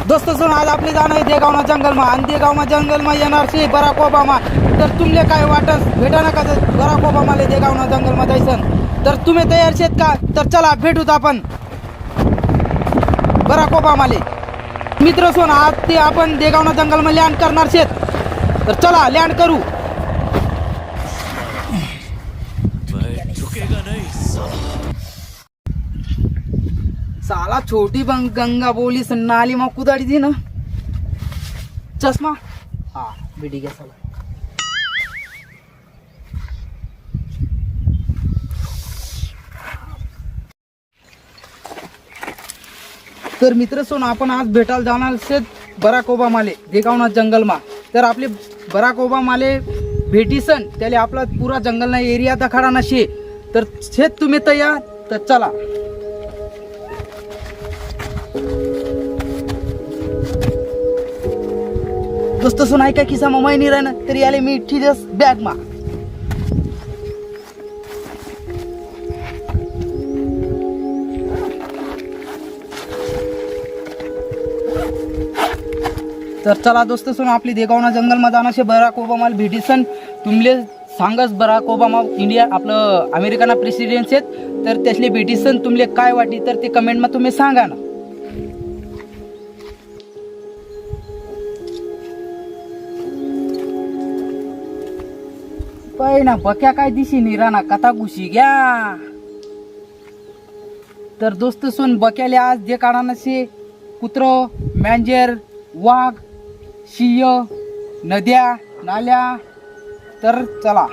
दोस्तों सुन आज आपली जाणं आहे देगावना जंगलमा आणि देगावना जंगलमा येणार शे बराक ओबामा. तर तुमले काय वाटस भेटाना का बराक ओबामाले देगावना जंगलमा जायसन तर तुम्ही तयार शेत का. तर चला भेटूत आपण बराक ओबामाले. मित्र सोन आज ते आपण देगावना जंगलमा लँड करणार शेत. तर चला लँड करू. साला छोटी गंगा बोली नाली में कुदाड़ी थी ना. चश्मा हाँ बेटी क्या साला. तर मित्र सोन आपण आज भेटायला जाणार शेत बराक ओबामाले देगावना जंगल मा. तर आपले बराक ओबामाले भेटीसन त्याले आपला पुरा जंगल ना एरिया दाखडा ना शे. तर शेत तुम्ही तयार तर चला. दोस्तों सुनाई का किस्सा में मैं नहीं रहना तरी आले मी ठीकस बॅग मा. तर चला दोस्तों सुन आपली देगावना जंगल मा जाना शे बराक ओबामाला भेटीसन. तुमले सांगस बराक ओबामा इंडिया आपलं अमेरिकाना प्रेसिडेंट आहेत. तर त्यासले भेटीसन तुमले काय वाटी तर ते कमेंट मा तुम्ही सांगा ना. ना बक्या काय दिशी निराना कथा घुशी घ्या. तर दोस्त सुन बक्याले आज जे काढाना शे कुत्र मॅंजर वाघ शिय नद्या नाल्या. तर चला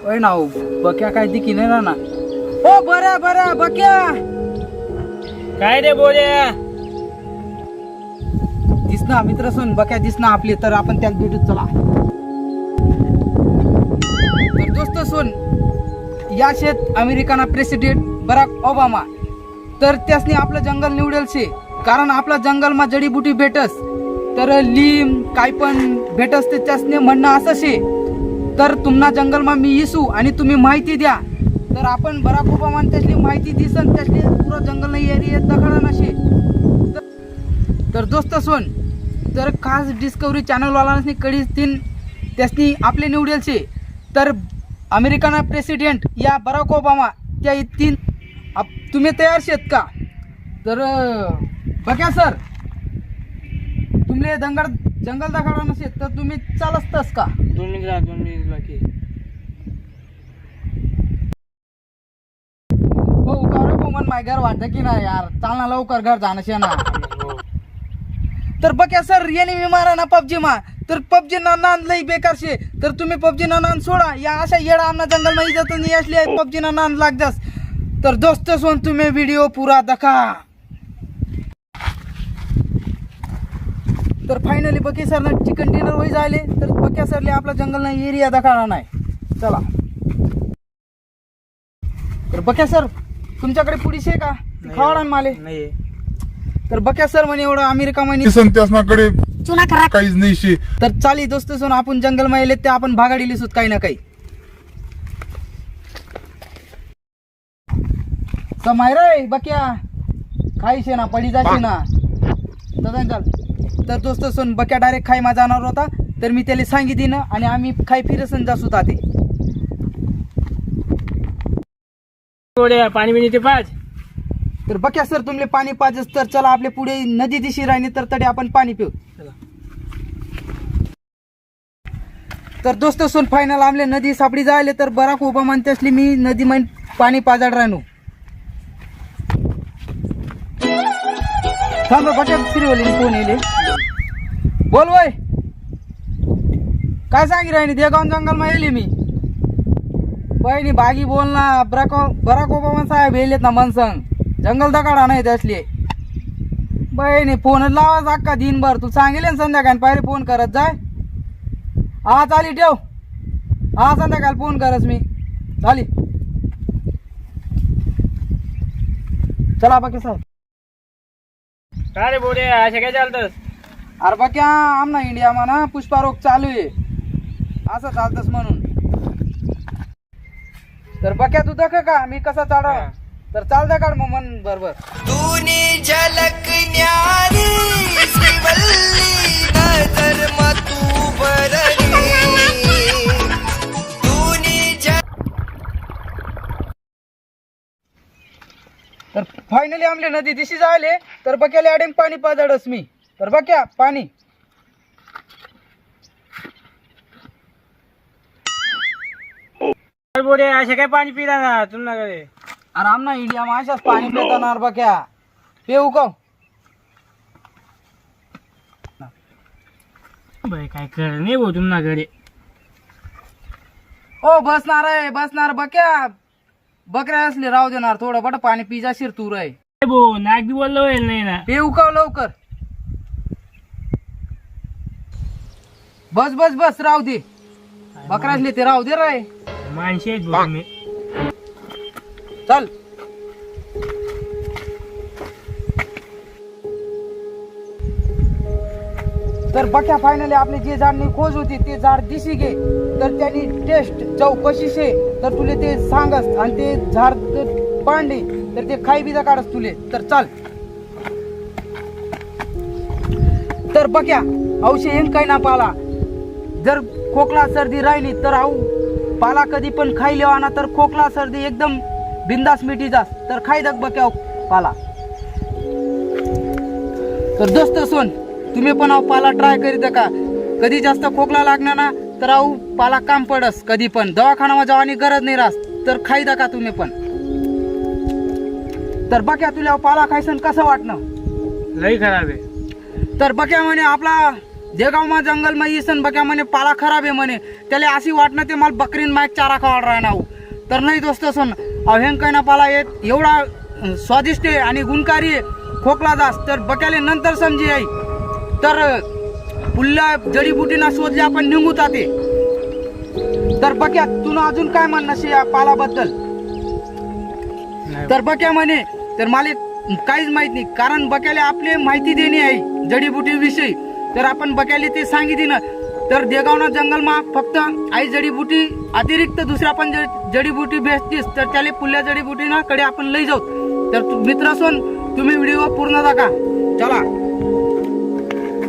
ओय ना बक्या काय दिकी नाही ना. ओ बऱ्या बऱ्या बक्या काय रे बोले दिसना मित्र सुन बक्या दिसना आपली. तर आपण त्याला भेटू चला. तर दोस्त सुन या शेत अमेरिकाना प्रेसिडेंट बराक ओबामा. तर त्यासनी आपलं जंगल निवडेल शे कारण आपला जंगल मा जडीबुटी भेटस. तर लिम काय पण भेटस ते त्यासने म्हणणं असं शे. तर तुम्हाला जंगल मा मी येसू आणि तुम्ही माहिती द्या. तर आपण बराक ओबामा त्यासली माहिती दिसन त्यासली पुरा जंगल एरिया दखडा नशे. तर दोस्त सुन तर खास डिस्कवरी चॅनल वालांनी कडी तीन त्यासनी आपले निवडेल शे. तर अमेरिकाना प्रेसिडेंट या बराक ओबामा त्या तीन तुम्ही तयार शेत का. तर बघा सर तुमले जंगल दाखवणार नसेल तर तुम्ही चालतच का. 2 मिनिट बाकी हो का मन माय घर वाटतं की नाही यार. चालना लवकर घर जाणं शे ना. तर बघा सर याने मी मारा ना पबजी मा. तर पबजी ना नांद लई बेकार शे. तर तुम्ही पबजी ना नांद सोडा. या अशा येडा आमना जंगल मध्ये जात नाही असले पबजी ना नांद लाग जास. तर दोस्त सोन तुम्ही व्हिडिओ पुरा दखा. तर फायनली बके सर ना चिकन डिनर होई जायले. तर बक्या सरले आपला जंगल ना एरिया दाखवणार नाही. चला तर बक्या सर तुमच्याकडे पुडी शे का खावडा माले नाही. तर बक्या सर म्हणे एवढं अमेरिका म्हणे त्यासनाकडे काहीच नाही शे. तर चाली दोस्त सोन आपण जंगल मा येले ते आपण भागाडी लिसूत काही ना काही समाय रे बक्या खाई शे ना पडी जाशी ना. चाल तर दोस्त सोन बक्या डायरेक्ट खाई मा जाणार होता. तर मी त्याला सांगितली ना आणि आम्ही खाई फिरसन जासू ते. बोले पाणी बिणी ते पाच. तर बक्या सर तुमले पाणी पाजस. तर चला आपले पुढे नदी दिशी राहिली तर तडे आपण पाणी पिऊ. तर दोस्त सोन फायनल आमले नदी सापडी जायले. तर बराक ओबामा त्यासली मी नदी मै पाणी पाजाड राहणू. थांब बक्या फिरवली फोन येले. बोल वय काय सांगी राहिनी देगाव जंगल मा येली मी. बहिणी बागी बोल ना. बराक ओबामा साहेब येलेत ना मनसंग जंगल दकाडा नाही त्यासले. बहिणी फोन लावाच अक्का दिनभर. तू सांगेल ना संध्याकाळी पायरी फोन करत जाय. हा चाली ठेव. हा संध्याकाळी फोन करस मी. चाली चला बाकी साहेब. काय रे बोले असे काय चालतस. अरे बघ्या आमना इंडिया मा ना पुष्पारोग चालू आहे असं चालतस म्हणून. तर बघ्या तू दख का मी कसा चालला. तर चाल द्या काढ मग मन बरोबर. तूने झलक न्यारी श्रीवल्ली नजर मतू बरणी तूने तर फायनली आमले नदी दिशी जायले तर बक्याले आडेंग पाणी पाजाडस मी. तर बक्या पाणी. काय बोरे असे काय पाणी पिला ना तुला कडे. अरे आमना इंडिया माशाच पाणी पितानार बक्या पेऊ का. बाई काय कर नाही भाऊ तुमना कडे. ओ बसणार आहे बसणार बक्या. बकऱ्या असले राहू देणार थोडं बट पाणी पिजा शिर तू रे. भाऊ नाक बी बोललो होईल नाही ना. पेऊ का लवकर. बस बस बस राहू दे. बकऱ्या असले ते राहू दे रे. माणसे आहेत भाऊ तुम्ही. चल. तर बक्या फायनली आपले जे झाडनी खोज होती ते झाड दिशी गे तर त्यांनी टेस्ट चौकशी शे तर तुले ते सांगस आणि ते झाड पांडे तर ते खाई बिजा काढस तुले. तर चाल. तर बक्या औषध हेम काही ना पाला जर खोकला सर्दी राहिली तर आऊ पाला कधी पण खाई लेवाना तर खोकला सर्दी एकदम बिंदास मिटी जास. तर खाई दक बक्या पाला. तर दोस्त सोन तुम्ही पण आहो पाला ट्राय करीत का. कधी जास्त खोकला लागणार ना तर आऊ पाला काम पडस. कधी पण दवाखाना जावानी गरज नाही रास तर खाई दका तुम्ही पण. तर बक्या तुला पाला खायसन कसं वाटणं. लई खराब आहे. तर बक्या म्हणे आपला देगाव जंगल मध्ये येसन बक्या म्हणे पाला खराब आहे म्हणे. त्याला अशी वाटणं ते मला बकरीन माईक चारा खावायला राहणार. तर नाही दोस्त सोन अहें काही ना पाला येत एवढा स्वादिष्ट आहे आणि गुणकारी आहे खोकला जास. तर बक्याले नंतर समजी आई तर पुल्ला जडीबुटीना शोधले आपण निघूत ते. तर बक्या तुला अजून काय म्हणणं या पालाबद्दल. तर बक्या म्हणे तर मला काहीच माहित नाही कारण बक्याले आपले माहिती देणे आहे जडीबुटी विषयी. तर आपण बक्याले ते सांगितली ना तर देगावना जंगलमा फक्त आई जडीबुटी अतिरिक्त दुसऱ्या पण जडीबुटी भेटतीस तर त्याला पुल्ल्या जडीबुटीना कडे आपण लई जाऊ. तर मित्र सोन तुम्ही व्हिडिओ पूर्ण दाखवा. चला.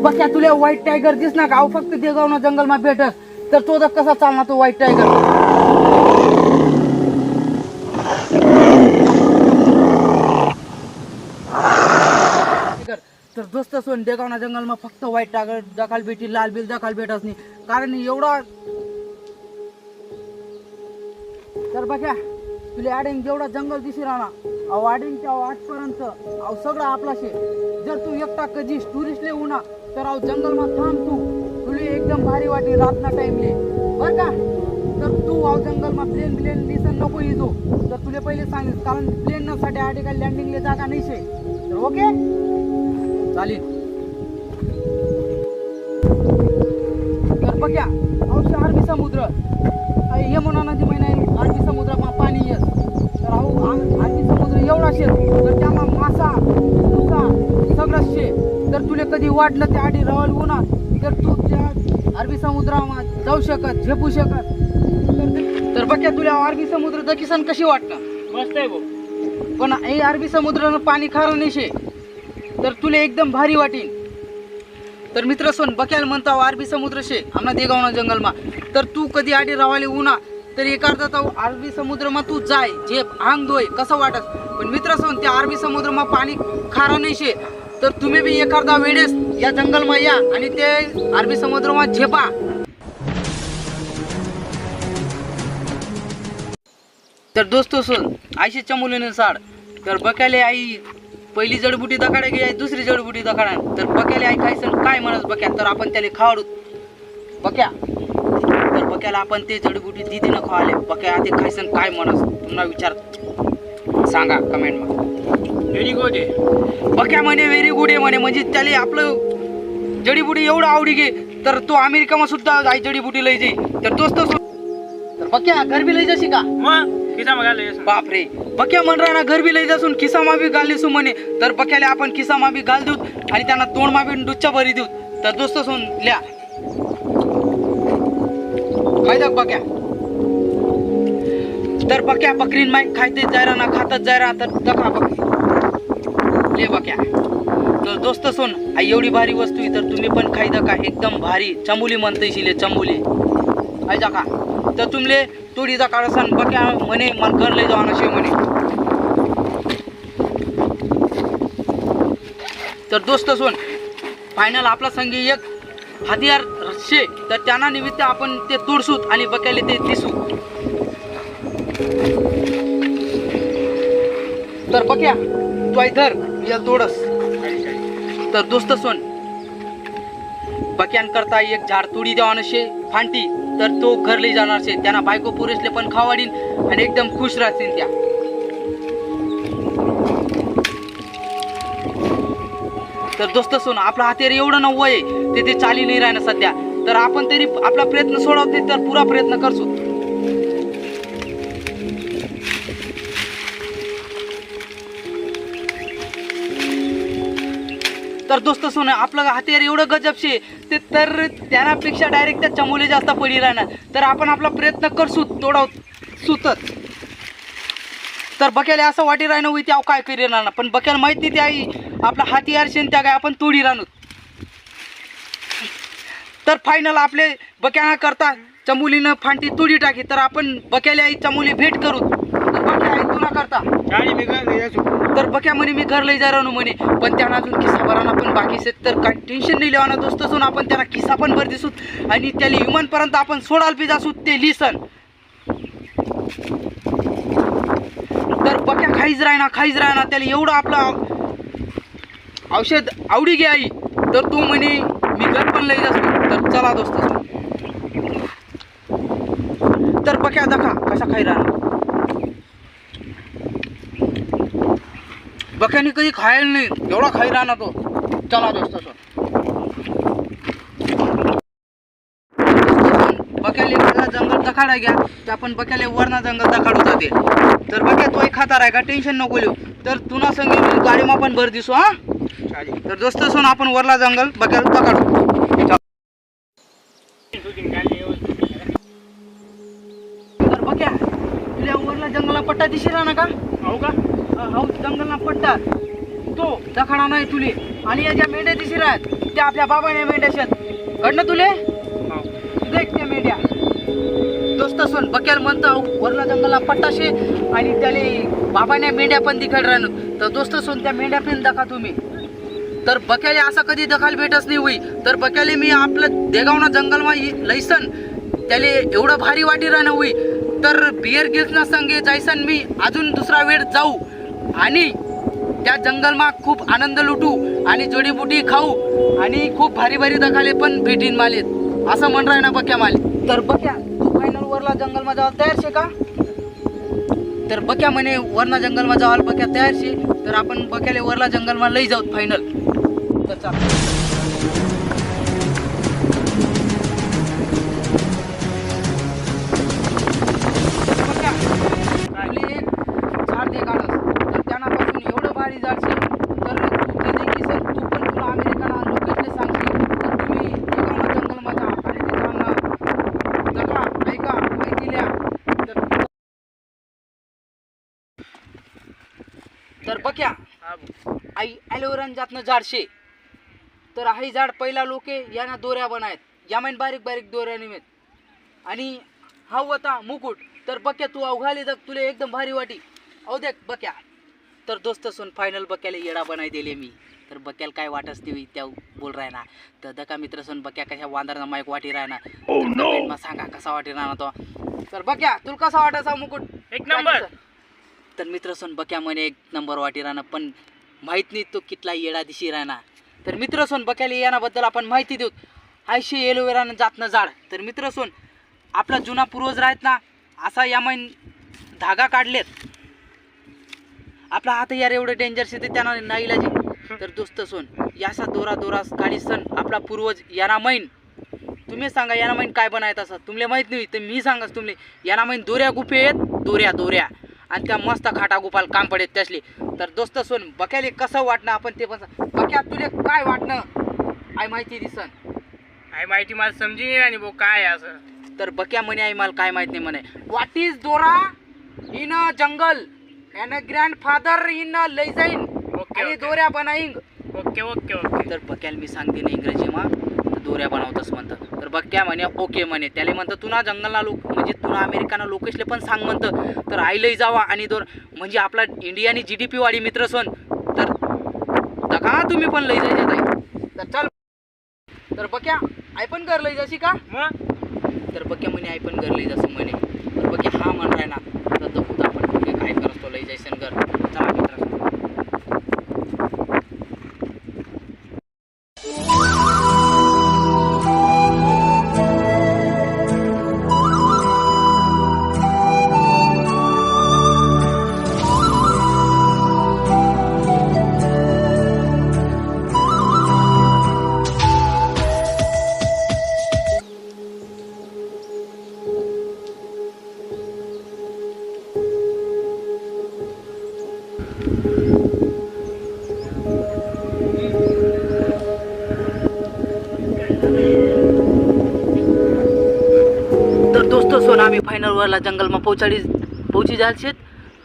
बक्या तुला व्हाईट टायगर दिसना का. फक्त देगावना जंगलमा भेटस तर तो कसा चालणार तो व्हाईट टायगर. तर दोस्त सोन देगावना जंगलमा फक्त व्हाईट टायगर दखाल भेटी लाल बिल दखाल भेटस नाही कारण एवढा. तर बघा तुला आडेंग जेवढा जंगल दिसी राहणार आडेंगच्या आठपर्यंत सगळं आपलाशे. जर तू एकटा कधी टुरिस्टले उना तर जंगलमा थांब तू तुला एकदम भारी वाटी रातना टाइमले बर का. तर तू जंगलमा प्लेन दिसन नको येतो तर तुला पहिले सांगेल कारण प्लेन साठी आडे काय लँडिंगले जागा नाही शे. तर ओके चालेल. तर बघ्या अरबी समुद्र यमुना नदी महिना अरबी समुद्रामा पाणी येस. तर अरबी समुद्र एवढा शे तर त्यामा मासा मुसा सगळं शे. तर तुला कधी वाटलं त्या आधी रवल उन्हा तर तू त्या अरबी समुद्रामा जाऊ शकत झेपू शकत. तर बघ्या तुला अरबी समुद्र दखीसन कशी वाटतं. मस्त आहे भाऊ. पण हे अरबी समुद्रानं पाणी खारं नाही शे तर तुला एकदम भारी वाटेल. तर मित्र सोन बक्याला म्हणता अरबी समुद्र शे आमना देगावना जंगलमा. तर तू कधी आडी रावाले उन्हा तर एखादा तो अरबी समुद्रमा तू जाय झेप आंग धोय कसं वाटत. पण मित्र सोन त्या अरबी समुद्रमा पाणी खारं नाही शे तर तुम्ही बी एखादा वेळेस या जंगलमा या आणि ते अरबी समुद्रमा झेपा. तर दोस्तो सोन आयशीच्या मुलीनुसार तर बक्याले आई पहिली जडबुटी दखाडे गे दुसरी जडबुटी दखाडा तर बक्याले आई खायचं काय म्हणस बक्या तर आपण त्याला खावडू बक्या. तर बक्याला आपण ते जडबुटी दिदीनं खावाले बक्या आधी खायचं काय म्हणस तुम्हाला विचार सांगा कमेंट मध्ये. व्हेरी गुड आहे बक्या म्हणे व्हेरी गुड आहे म्हणे म्हणजे त्याला आपलं जडीबुटी एवढं आवडी गे तर तो अमेरिकामा सुद्धा आई जडीबुटी लई जाई. तर दोस्त तर बक्या घर बी लई जाशी का. मग किसा मग आले बापरे बक्या म्हण ना घर बी लई जासून खिसामा बी घालसू म्हणे. तर बक्याला आपण खिसामा बी घाल देऊ आणि त्यांना तोंडमा बी डुच्चा भरी देऊ. तर दोस्त सोन ल्या फायदा बक्या. तर बक्या बकरीन माय खायते जायरा ना खातच जायरा तर दखा बकरी ले बक्या. तर दोस्त सोन आई एवढी भारी वस्तू आहे तर तुम्ही पण खाई दका एकदम भारी चमुली म्हणते शिले चमुली आई दका. तर तुमले तोडी दका रसन बक्या म्हणे मन घर लय जावं शे म्हणे. तर दोस्त सोन फायनल आपला संगी एक हथियार शे तर त्यांना निमित्त आपण ते तोडसूत आणि बक्याले ते दिसू. तर बक्या तू इधर या तोडस. तर दोस्त सोन बक्यान करता एक झाड तोडी देवानं शे फांटी तर तो घर लई जाणार शे. त्यांना बायको पुरेसले पण खावाडीन आणि एकदम खुश राहतील त्या. तर दोस्त सोन आपला हत्यार एवढं न वय ते चाली नाही राहणं सध्या. तर आपण तरी आपला प्रयत्न सोडवते तर पुरा प्रयत्न करसू. तर दोस्त सोन आपलं हत्यार एवढं गजब शे ते तर त्यापेक्षा डायरेक्ट त्या चमोले जास्त पडी राहणार. तर आपण आपला प्रयत्न करसू तोडाव सुतच. तर बक्याला असं वाटी राहणं होई त्या काय करी राहणार पण बक्याला माहित नाही त्या आपला हत्यार शेन त्या काय आपण तोडी राहणार. तर फायनल आपले बक्याना करता चमुलीनं फांटी तोडी टाकी तर आपण बक्याला आई चमुली भेट करू. तर बक्या आई तुला करता तर बक्या म्हणे मी घर लई जा राहू म्हणे पण त्यांना अजून किस्सा भराना पण बाकी शेत तर काही टेन्शन नाही लेवाना दोस्त असून आपण त्याला किस्सा पण भर दिसू आणि त्याला ह्युमनपर्यंत आपण सोडाल बी जासू ते लिसन. तर बक्या खाईच राहणार त्याला एवढं आपलं औषध आवडी घे आई तर तू म्हणे मी घर पण लई जासू. तर चला दोस्त तर बक्या दखा कसा खाई राहणार. बक्याने कधी खायला नाही एवढा खाई राहणार तो. चला दोस्त बक्याले जंगल दखाडा घ्या तर आपण बक्याले वरना जंगल दखाडू जाते. तर बक्या तो एक खातार आहे का टेन्शन नको लिहू. तर तुला संगे गाडीमा पण भर दिसू हा. तर दोस्त सोन आपण वरला जंगल बक्याला दखाडू. तर बक्या तुला वरला जंगलला पट्टा दिशी राहणार का हो का हो जंगलना पट्टा तो दखाडा नाही तुले आणि या ज्या मेंढ्या दिशी राहत त्या आपल्या बाबाने मेंढ्या शेत घडणं तुले देख त्या मेंढ्या. दोस्त सोन बक्याला म्हणतो वरला जंगलला पट्टाशे आणि त्याले बाबाने मेंढ्या पण दिखाड राहणं. तर दोस्त सोन त्या मेंढ्या पण दखा तुम्ही. तर बक्याले असं कधी दखाल भेटच नाही होई. तर बक्याले मी आपलं देगावना जंगलमा लैसन त्याले एवढं भारी वाटी राहणं होई. तर बियर गिल्सना संगे जायसन मी अजून दुसरा वेळ जाऊ आणि त्या जंगलमा खूप आनंद लुटू आणि जडीबुटी खाऊ आणि खूप भारी भारी दखाले पण भेटीन मालेत असं म्हण राही ना बक्या माले. तर बक्या तू फायनल वरला जंगलमा जावं तयार शे का. तर बक्या म्हणे वरना जंगलमा जावाल बक्या तयार शे. तर आपण बक्याले वरला जंगलमा लई जाऊ फायनल. तर चला झाड दे काढस तर त्यांनापासून एवढं भारी झाडशी तर तू ते देखील सर तू पण तुला अमेरिकाना लोकेशले सांगशील तर तुम्ही एका जंगलमध्ये आणि ते झाडांना जगा ऐका माहिती लिहा. तर बक्या आई ॲलोवेरान जातनं झाडशे तर आई झाड पहिला लोके यांना दोऱ्या बनायत यामाईन बारीक बारीक दोऱ्या निमित्त आणि हा होता मुकुट. तर बक्या तू अवघाली दग तुला एकदम भारी वाटी अहो देख बक्या. तर दोस्त सोन फायनल बक्याला येडा बनाय दिले मी. तर बक्याला काय वाटच ते त्या बोल राय ना. तर दका मित्र सोन बक्या कशा वांदरना माईक वाटी राय ना मग सांगा कसा वाटी राहणार तो. तर बक्या तुला कसा वाटायचा मुकुट एक नंबर. तर मित्र सोन बक्या म्हणे एक नंबर वाटी राहणार पण माहीत नाही तो कितला येडा दिशी राहणार. तर मित्र सोन बक्याला येण्याबद्दल आपण माहिती देऊ. आयशे एलोवेरानं जातनं झाड. तर मित्र सोन आपला जुना पूर्वज राहत ना असा यामाईन धागा काढलेत आपला हात यार एवढं डेंजर शेते त्यांना नाही इलाजी. तर दोस्त सोन यासा दोरा दोरा काढी सण आपला पूर्वज याना मैन तुम्ही सांगा याना मैन काय बनायत असं तुमले माहीत नाही तर मी सांगाच तुमले याना मैन दोऱ्या गुफे आहेत दोऱ्या आणि त्या मस्त खाटा गुपाल काम पडेत त्यासले. तर दोस्त सोन बक्याले कसं वाटणं आपण ते पण बक्या तुले काय वाटणं आय माहिती दिसन आई माहिती मला समजी नाही राणी भाऊ काय असं. तर बक्या म्हणे आई मला काय माहित नाही म्हणे व्हॉट इज दोरा in jungle and grandfather in लय जाईन आणि ओके दोऱ्या बनाईंग. ओके ओके ओके तर बक्याला मी सांगते ना इंग्रजी मा तर दोऱ्या बनवतस म्हणतात. तर बक्या म्हणे ओके म्हणे. त्याला म्हणतं तुला जंगलला लोक म्हणजे तुला अमेरिकाना लोकेशले पण सांग म्हणतं. तर आईलही जावा आणि दोर म्हणजे आपला इंडियानी GDP वाढी मित्र सोन. तर का तुम्ही पण लई जायच्यात आहे. तर चल. तर बक्या आई पण घर लई जाशी का. मग तर बक्या म्हणे आई पण घर लई जासू म्हणे. तर बक्या हा म्हण राय ना तर दखूत आपण बक्या काय करतो लई जायसन घर. चला मित्र. तर दोस्तों सोना आम्ही फायनल वरला जंगलमा पोहोची जाल शेत.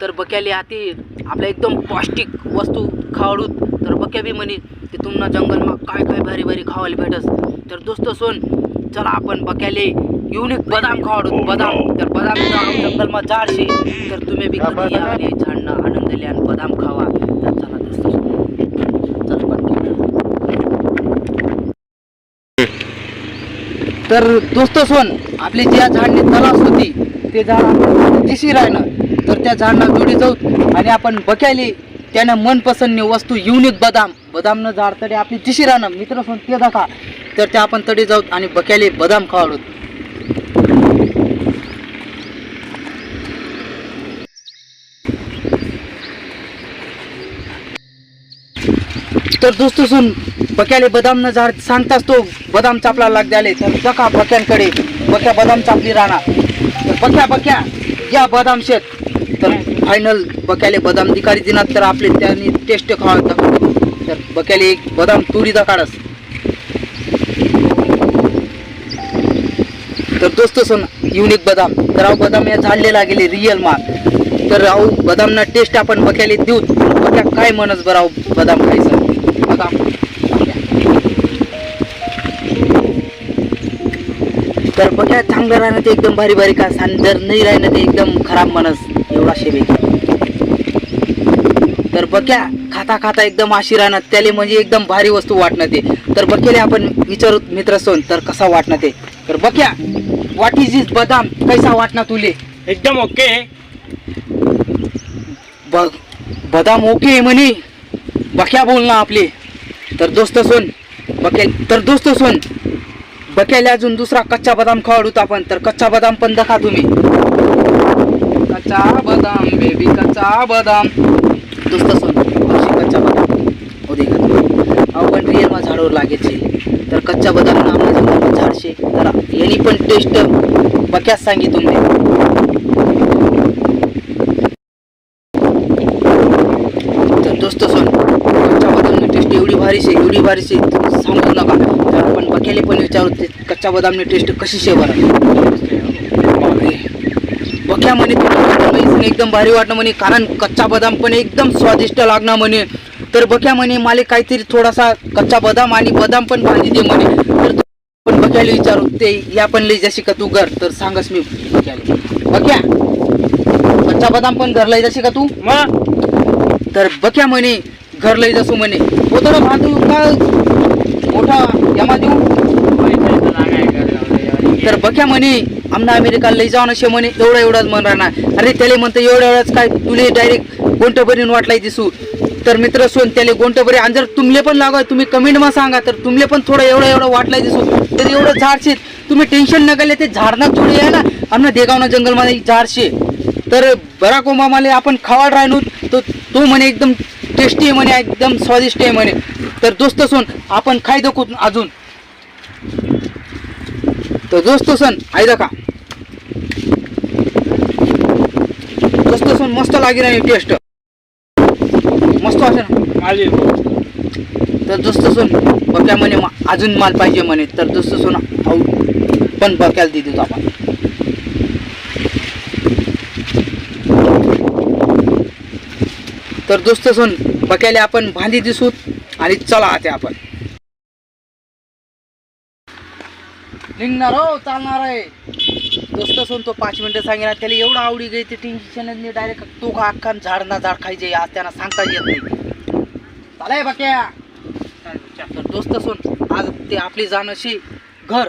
तर बक्याले आती आपल्या एकदम पौष्टिक वस्तू खावडूत. तर बक्या बी म्हणे ते तुम्हाला जंगलमा काय काय भारी भारी खावायला भेटस. तर दोस्तों सोन चला आपण बक्याले युनिक बदाम खावडूत. बदाम तर बदाम जंगलमा झाड शे. तर तुम्ही बी कधी या आणि झाडना आनंद लिया आणि बदाम खावा. तर चला दोस्तों चल तर दोस्तों सोन आपली ज्या झाडने तलास होती ते झाड आपण दिशी राहणं. तर त्या झाडना जोडी जाऊ आणि आपण बघायली त्यानं मनपसंद वस्तू युनिक बदामनं झाड तडे आपली दिशी राहणं मित्र सोन ते दाखा. तर त्या आपण तडे जाऊ आणि बघायले बदाम खावडू. तर दोस्तों सुन बक्याले बदामनं झाड सांगताच तो बदाम चापला लाग द्याले. तर जका बक्यांकडे बक्या बदाम चापली राहणार. तर बक्या या बदाम शेत. तर फायनल बक्याले बदाम दिकाळी दिनात तर आपले त्यांनी टेस्ट खावा. तर बक्याले एक बदाम तुरी दाकाडस. तर दोस्तों सुन युनिक बदाम तर अहो बदाम या झाडले लागेले रिअल माल. तर अहो बदामना टेस्ट आपण बक्याले देऊ. बक्या काय म्हणस बरं अहो बदाम खायचं बदाम. तर बघा चांगलं राहणं ते एकदम भारी भारी का सांग. जर नाही राहणं ते एकदम खराब म्हणस एवढा शेबे. तर बघ्या खाता खाता एकदम आशी राहणार त्याला म्हणजे एकदम भारी वस्तू वाटणं ते. तर बघ्याले आपण विचारू मित्र सोन तर कसा वाटणं ते. तर बघ्या व्हॉट इज इज बदाम कैसा वाटणं तुले. एकदम ओके. बदाम ओके म्हणे बक्या बोलणं आपले. तर दोस्त सोन बक्याला अजून दुसरा कच्चा बदाम खावडूत आपण. तर कच्चा बदाम पण दाखा तुम्ही. कच्चा बदाम बेबी कच्चा बदाम. दोस्त सोन कच्चा बदाम हो दे का आपण रिअल मा झाडावर लागेल. तर कच्चा बदाम ना आपल्या जंगलात झाड शे. तर यांनी पण टेस्ट बक्याच सांगी तुम्ही. तर दोस्त सोन कच्चा बदामनी टेस्ट एवढी भारी शे सांगू नका. तर आपण बक्याले पण विचारू कच्चा बदामनी टेस्ट कशी शे बरं. बक्या म्हणे तुला एकदम भारी वाटणं म्हणे कारण कच्चा बदाम पण एकदम स्वादिष्ट लागणं म्हणे. तर बक्या म्हणे मला काहीतरी थोडासा कच्चा बदाम आणि बदाम पण भाजी दे म्हणे. तर पण बक्याला विचारू ते या पण लई जशी का तू घर. तर सांगस मी बक्याले बक्या कच्चा बदाम पण घर लई जशी का तू. मग तर बक्या म्हणे घर लई जसू म्हणे पोतडा बांधू का मोठा यमा देऊ. तर बक्या म्हणे आमना अमेरिका लई जाऊन असे म्हणे एवढाच मन राहणार. अरे त्याला म्हणतं एवढाच काय तुले डायरेक्ट गोंटभरीन वाटलाय दिसू. तर मित्र सोन त्याला गोंटभरी आणि जर तुमले पण लागा तुम्ही कमेंटमा सांगा. तर तुमले पण थोडं एवढं वाटलाय दिसू. तर एवढं झाड शे तुम्ही टेन्शन न गेले ते झाडना जोडी आहे ना आमना देगावना जंगलमध्ये झाड शे. तर बराक ओबामाले आपण खावाड राहिलो तो म्हणे एकदम टेस्टी आहे म्हणे एकदम स्वादिष्ट आहे म्हणे. तर दोस्त सोन आपण खाय दखू अजून. तर दोस्त सोन आई का दोस्त सोन मस्त लागे नाही टेस्ट मस्त असे ना माझी. तर दोस्त सोन बक्या म्हणे अजून माल पाहिजे म्हणे. तर दोस्त सोन पण बक्याला देतो आपण. तर दोस्त सोन बघायले आपण भांडी दिसूत आणि चला आता आपण निघणार हो चालणार आहे. दोस्त सोन तो 5 मिनिटं सांगेना त्याला एवढं आवडी गई ते टेन्शनच नाही. डायरेक्ट तो का अख्खा झाड ना झाड खायचे आज त्यांना सांगता येत नाही. चालाय बक्या. तर दोस्त सोन आज ते आपली जाणशी घर